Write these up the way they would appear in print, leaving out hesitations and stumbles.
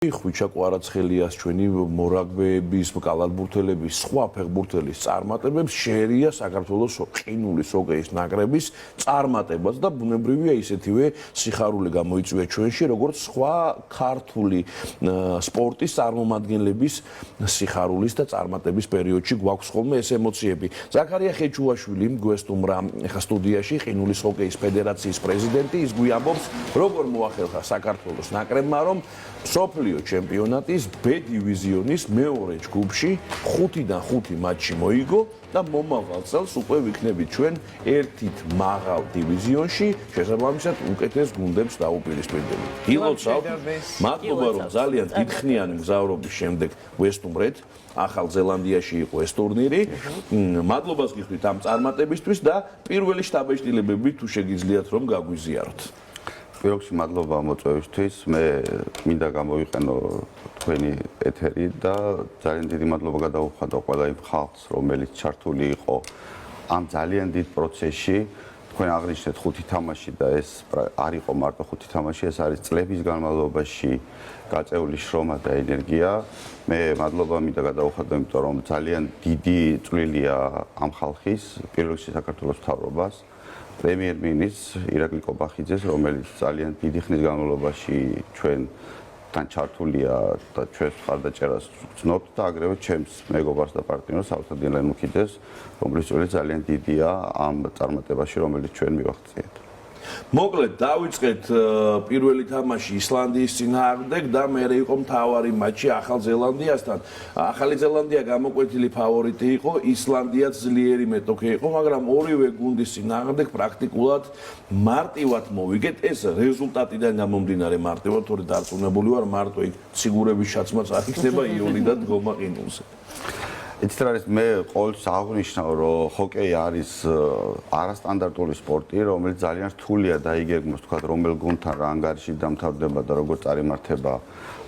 ხვიჩა კვარაცხელიას ჩვენი მორაგბეების, კალათბურთელების, სხვა ფეხბურთელის წარმატებებს შეერია საქართველოს ყინულის ჰოკეის ნაკრების წარმატებას და ბუნებრივია ისეთივე სიხარული გამოიწვია ჩვენში, როგორც სხვა ქართული სპორტის წარმომადგენლების სიხარულის და წარმატების პერიოდში გვაქვს ხოლმე ეს ემოციები. ზაქარია ხეჩუაშვილი გვესტუმრა ახლა სტუდიაში ყინულის ჰოკეის ფედერაციის პრეზიდენტი, ის გვიამბობს, როგორ მოახერხა საქართველოს ნაკრებმა, რომ მსოფლიო ჩემპიონატის B დივიზიონის მეორე ჯგუფში 5-დან 5 მატჩი მოიგო და მომავალ წელს უკვე ვიქნებით ჩვენ ერთით მაღალ დივიზიონში, შესაბამისად უკეთეს გუნდებს დაუპირისპირდებით. გილოცავთ, მადლობა რომ ძალიან დიდხნიანი მგზავრობის შემდეგ ვესტუმრეთ. ახალ ზელანდიაში იყო ეს ტურნირი. მადლობას გიხდით ამ წარმატებისთვის და პირველი შტაბეჭდილებები თუ შეგიძლიათ რომ გაგვიზიაროთ. პირველში მადლობა მოწვევისთვის. მე მინდა გამოვიყენო თქვენი ეთერი და ძალიან დიდი მადლობა გადაუხადო ყველა იმ ხალხს, რომელიც ჩართული იყო ამ ძალიან დიდ პროცესში. თქვენ აღნიშნეთ 5 თამაში და ეს არ იყო მარტო 5 თამაში, ეს არის წლების განმავლობაში გაწეული შრომა და ენერგია. მე მადლობა მინდა გადაუხადო, იმიტომ რომ ძალიან დიდი წვლილია ამ ხალხის, პირველ რიგში საქართველოს მთავრობას. პრემიერ-მინისტრს ირაკლი კობახიძეს, რომელიც ძალიან დიდი ხნის განმავლობაში ჩვენთან ჩართულია და ჩვენს მხარდაჭერას გრძნობთ და აგრეთვე ჩემს მეგობარს და პარტნიორს ავთანდილ ლენმუქიძეს, რომლის წვლილი ძალიან დიდია ამ წარმატებაში, რომელიც ჩვენ მივაღწიეთ. მოკლედ დავიწყეთ პირველი თამაში ისლანდიის წინააღმდეგ და მერე იყო მთავარი მატჩი ახალ ზელანდიასთან. ახალი ზელანდია გამოკვეთილი ფავორიტი იყო, ისლანდიაც ძლიერი მეტოქე იყო, მაგრამ ორივე გუნდის წინააღმდეგ პრაქტიკულად მარტივად მოვიგეთ. ეს რეზულტატიდან გამომდინარე მარტივად, თორე დარწმუნებული ვარ, მარტო იქ ციგურების ჩაცმაც არ იქნება იული და დგომა ყინულზე. იცით რა არის, მე ყოველთვის აღვნიშნავ, რომ ჰოკეი არის არასტანდარტული სპორტი, რომელიც ძალიან რთულია დაიგეგმოს, თქვა რომელ გუნდთან რა ანგარიში დამთავრდება და როგორ წარიმართება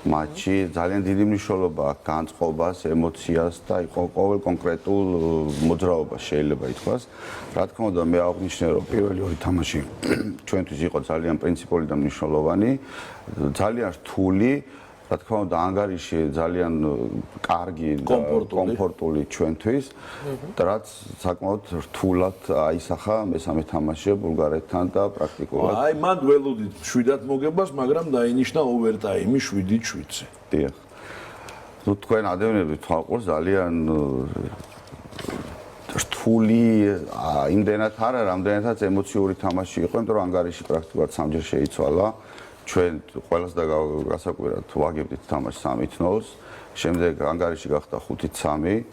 მატჩი. ძალიან დიდი მნიშვნელობა აქვს განწყობას, ემოციას და ყოველ კონკრეტულ მოძრაობას შეიძლება ითქვას. რა თქმა უნდა, მე აღვნიშნე, რომ პირველი ორი თამაში ჩვენთვის იყო ძალიან პრინციპული და მნიშვნელოვანი, ძალიან რთული. რა თქმა უნდა, ანგარიში ძალიან კარგი და კომფორტული ჩვენთვის და რაც საკმაოდ რთულად აისახა მესამე თამაში ბულგარეთთან და პრაქტიკულად. აი, მან ველოდით 7-ად მოგებას, მაგრამ დაინიშნა ოვერტაიმი 7-7-ზე. დიახ. ნუ თქვენ ადამიანები თვალყურს ძალიან რთული, იმდენად არა, რამდენადაც ემოციური თამაში იყო, იმიტომ რომ ანგარიში პრაქტიკულად 3-ჯერ შეიცვალა. ჩვენ ყველას და გასაკვირად ვაგებდით თამაშს 3-0-ს, შემდეგ ანგარიში გახდა 5-3,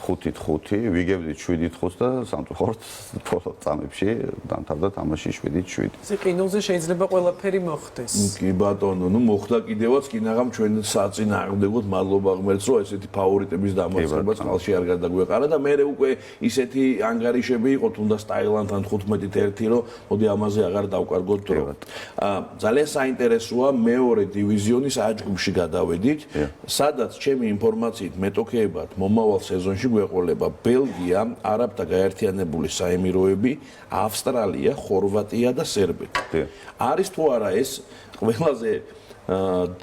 5-5, ვიგებდით 7-5 და სამწუხაროდ ბოლო წამებში დამთავრდა თამაში 7-7. ეს ყინულზე შეიძლება ყველაფერი მოხდეს. კი ბატონო, ნუ მოხდა კიდევაც, კინაღამ ჩვენ საწინააღმდეგოდ მადლობა ღმერთს, რომ ესეთი ფავორიტების დამარცხება წყალში არ გადაგვეყარა და მე უკვე ისეთი ანგარიშები იყო, თუნდაც ტაილანდთან 15-1, რომ მოდი ამაზე აღარ დავკარგოთ დრო. ძალიან საინტერესოა მეორე დივიზიონის A ჯგუფში გადავედით, სადაც ჩემი ინფორმაციით მეტოქეებად მომავალ სეზონში გვეყოლება ბელგია, არაბთა გაერთიანებული საემიროები, ავსტრალია, ხორვატია და სერბეთი. არის თუ არა ეს ყველაზე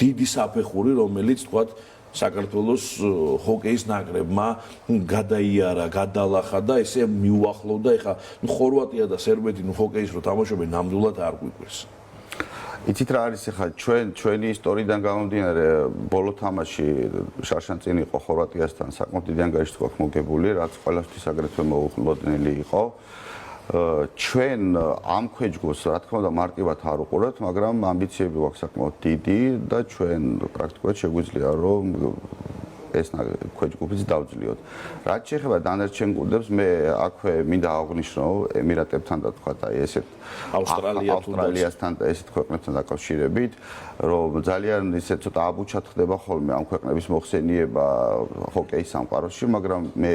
დიდი საფეხური, რომელიც თქვათ საქართველოს ჰოკეის ნაკრებმა გადაიარა, გადალახა და ესე მიუახლოვდა. ეხლა ხორვატია და სერბეთი ჰოკეის რო თამაშობენ, ნამდვილად არ გვიყვეს. იცით რა არის ახლა ჩვენი ისტორიიდან გამომდინარე ბოლო თამაში შარშან წინ იყო ხორვატიასთან საკმაოდ დიდი ანგარიში გვაქვს მოგებული, რაც ყველასთვის აგრეთვე მოულოდნელი იყო. ჩვენ ამ ქვეჯგოს რა თქმა უნდა მარტივად არ უყურებთ, მაგრამ ამბიციები გვაქვს საკმაოდ დიდი და ჩვენ პრაქტიკულად შეგვიძლია რომ ეს ქვეჯგუფიც დავძლიოთ. რაც შეეხება დანარჩენ გუნდებს, მე აქვე მინდა აღვნიშნო ემირატებთან და თქვა აი ესეთ ავსტრალიასთან და ესეთ ქვეყნებთან დაკავშირებით, რომ ძალიან ისე ცოტა აბუჩად ხდება ხოლმე ამ ქვეყნების მოხსენიება ჰოკეის სამყაროში, მაგრამ მე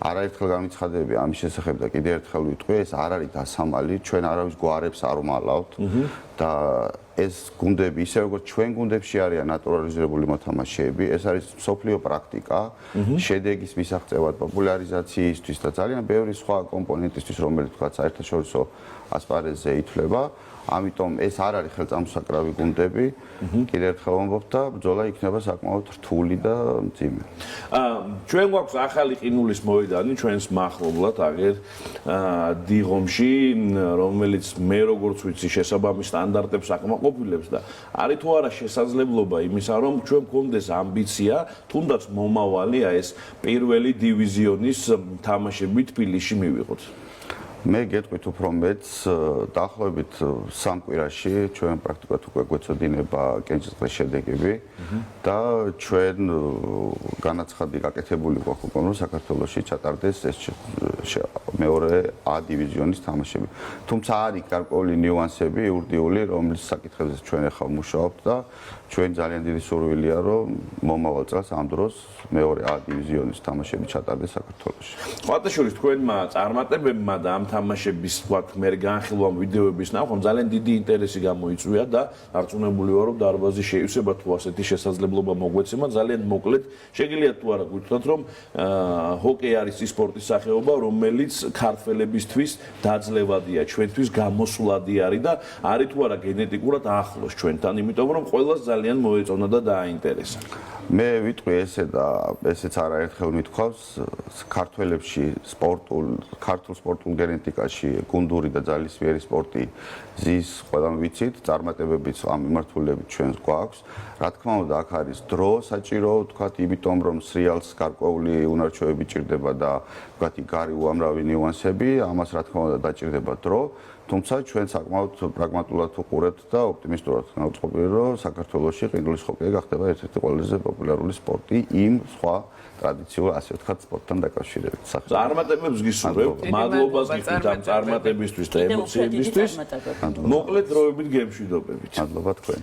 არაერთხელ გამიცხადები ამის შესახებ და კიდევ ერთხელ ვიტყვი, ეს არ არის დასამალი, ჩვენ არავის გვარებს არ ვმალავთ. და ეს გუნდები, ისე როგორც ჩვენ გუნდებში არიან ნატურალიზებული მოთამაშეები, ეს არის მსოფლიო პრაქტიკა, შედეგის მისაღწევად, პოპულარიზაციისთვის და ძალიან ბევრი სხვა კომპონენტისთვის, რომელიც თქვა საერთაშორისო ასპარეზზე ითვლება. ამიტომ ეს არ არის ხელწამსაკრავი გუნდები. კიდევ ერთხელ ვამბობ და ბრძოლა იქნება საკმაოდ რთული და მძიმე. ჩვენ გვაქვს ახალი ყინულის მოედანი ჩვენს მახლობლად აგერ დიღომში, რომელიც მე როგორც ვიცი შესაბამის სტანდარტებს აკმაყოფილებს და არის თუ არა შესაძლებლობა იმისა, რომ ჩვენ გქონდეს ამბიცია, თუნდაც მომავალი ეს პირველი დივიზიონის თამაშები თბილისში მივიღოთ. მე გეტყვით უფრო მეც დაახლოებით 3 კვირაში ჩვენ პრაქტიკულად უკვე გვეწოდინება კენჭისყრის შედეგები და ჩვენ განაცხადი გაკეთებული გვაქვს რომ საქართველოში ჩატარდეს ეს მეორე A დივიზიონის თამაშები. თუმცა არის გარკვეული ნიუანსები იურიდიული, რომლის საკითხებზე ჩვენ ახლა ვმუშაობთ და ჩვენ ძალიან დიდი სურვილია რომ მომავალ წელს ამ დროს მეორე A დივიზიონის თამაშები ჩატარდეს საქართველოში. ხვალთაშორის თქვენმა წარმატებებმა და ამ თამაშების ვთქვათ მე განხილვამ ვიდეოების ნახვა ძალიან დიდი ინტერესი გამოიწვია და დარწმუნებული ვარ რომ დარბაზი შეივსება თუ ასეთი შესაძლებლობა მოგვეცემა ძალიან მოკლედ შეგიძლიათ თუ არა გითხრათ რომ ჰოკეი არის ის სპორტის სახეობა რომელიც ქართველებისთვის დაძლევადია ჩვენთვის გამოსვლადი არის და არის თუ არა გენეტიკურად ახლოს ჩვენთან იმიტომ რომ ყველას ძალიან მოეწონა და დააინტერესა. მე ვიტყვი ესე და ესეც არაერთხელ მithქვავს ქართველებში ქართულ სპორტულ გენეტიკაში გუნდური და ძალისმიერი სპორტი ზის ყველამ ვიცით წარმატებებიც ამ მიმართულებით ჩვენს გვაქვს. რა თქმა უნდა აქ არის დრო საჭირო ვთქვათ იმიტომ რომ სრიალს გარკვეული უნარჩვევები ჭირდება და ვთქვათ გარი უამრავი ნიუანსები ამას რა თქმა უნდა დაჭირდება დრო. თუმცა ჩვენ საკმაოდ პრაგმატულად ვუყურებთ და ოპტიმისტურად გავწყობილ რომ საქართველოში ყინულის ჰოკეი გახდება ერთ-ერთი ყველაზე პოპულარული სპორტი იმ სხვა ტრადიციულ ასე ვთქვათ სპორტთან დაკავშირებით. წარმატებებს გისურვებთ, მადლობას გიხდით ამ წარმატებისთვის და ემოციებისთვის. მოკლედ დროებით გემშვიდობებით. მადლობა თქვენ.